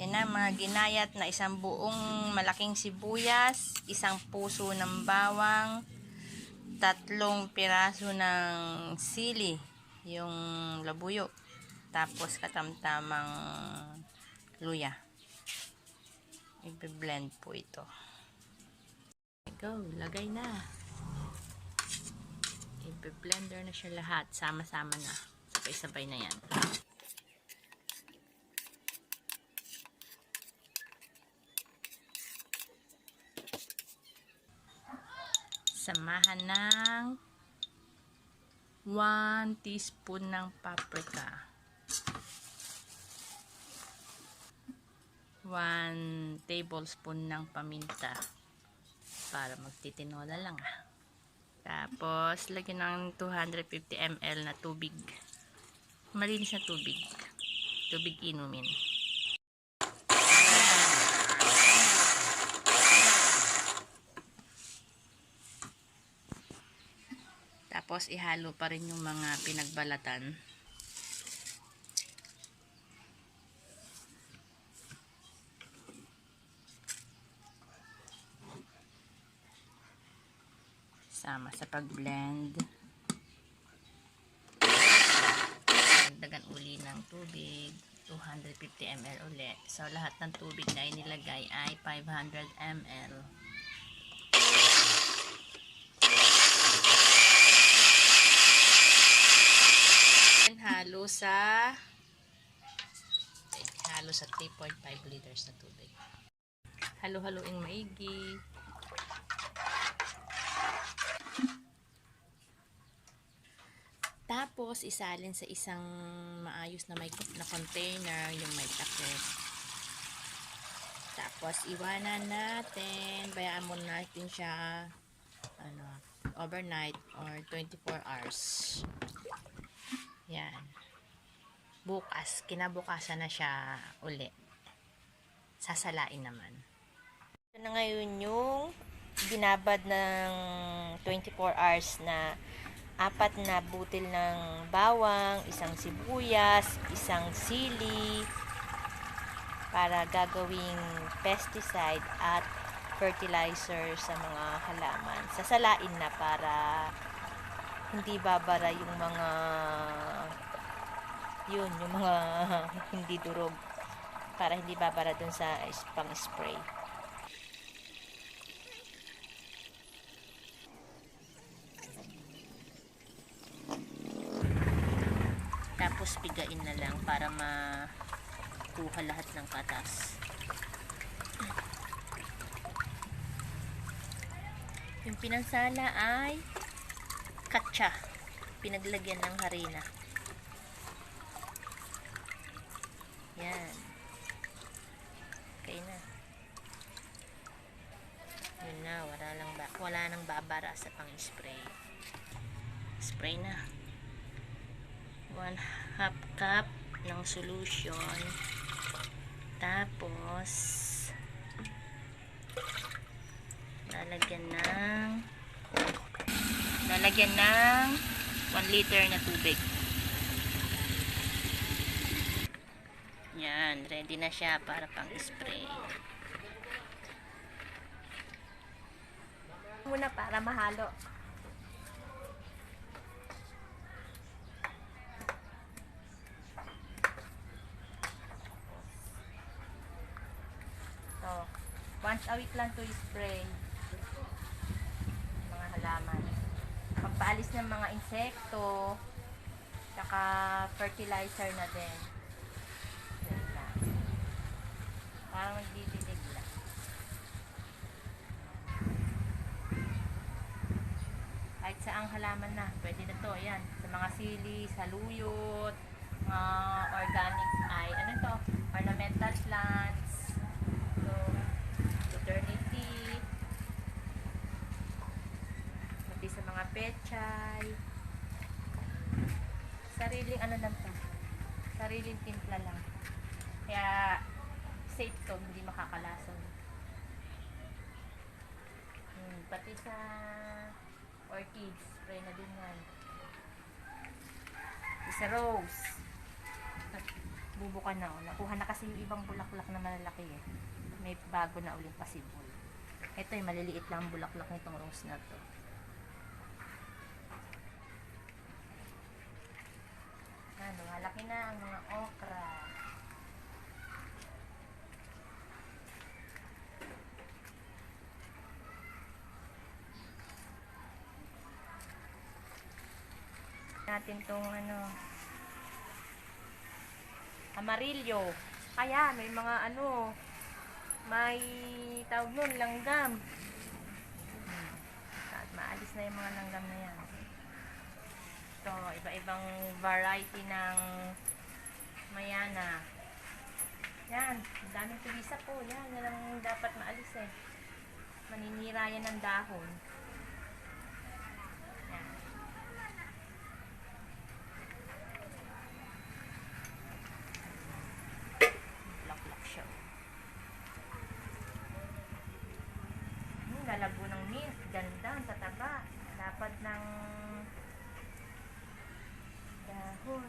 Yan na, mga ginayat na isang buong malaking sibuyas, isang puso ng bawang, 3 piraso ng sili, yung labuyo, tapos katamtamang luya. I-blend po ito. Go, lagay na. I-blender na siya lahat, sama-sama na. Sabay-sabay na yan. Samahan ng 1 teaspoon ng paprika, 1 tablespoon ng paminta para magtitinola lang. Tapos lagyan ng 250 ml na tubig, malinis na tubig inumin. Tapos ihalo pa rin yung mga pinagbalatan. Sama sa pag-blend. Dagdagan uli ng tubig, 250 ml uli. So lahat ng tubig na inilagay ay 500 ml. Halo sa 3.5 liters na tubig. Halo-haloing maigi. Tapos isalin sa isang maayos na may na container, yung may takip. Tapos iwanan natin, bayaan mo natin siya overnight or 24 hours. Yan. Bukas, kinabukasan na siya uli. Sasalain naman. Ito na ngayon yung binabad ng 24 hours na 4 na butil ng bawang, isang sibuyas, isang sili para gagawing pesticide at fertilizer sa mga halaman. Sasalain na para hindi babara yung mga hindi durog, para hindi babara dun sa pang-spray. Tapos pigain na lang para makuha lahat ng katas. Yung pinansala ay katsa, pinaglagyan ng harina. Yan. Okay na. Yun na, wala nang babara sa pang-spray. Spray na. 1/2 cup ng solution. Tapos lalagyan ng 1 liter na tubig. Yan, ready na siya para pang-spray. Muna para mahalo. So, once a week lang to spray mga halaman. Pampaalis ng mga insekto, saka fertilizer na din. Parang magdidilig lang. Kahit saang halaman na, pwede na to. Ayan, sa mga sili, sa luyot, mga organic ornamental plants, so eternity, pati sa mga pechay. Sariling lang to, sariling timpla lang. Kaya safe to, hindi makakalason. Pati sa orchids, spray na din yan. Sa rose, nagbubuka na. Oh. Nakuha na kasi yung ibang bulaklak na malalaki eh. May bago na uling pasibol. Ito yung maliliit lang bulaklak nitong rose na to. Lumalaki na ang mga okra. Natin tong amarillo. Kaya may mga may tawag nun, langgam. At maalis na yung mga langgam na yan. Ito, iba-ibang variety ng mayana. Yan, ang daming tulisa po. Yan ang dapat maalis eh. Maninira yan ng dahon. Yan. Black siya. Lalago ng mint. Ganda, ang tataba. Dapat ng dahon.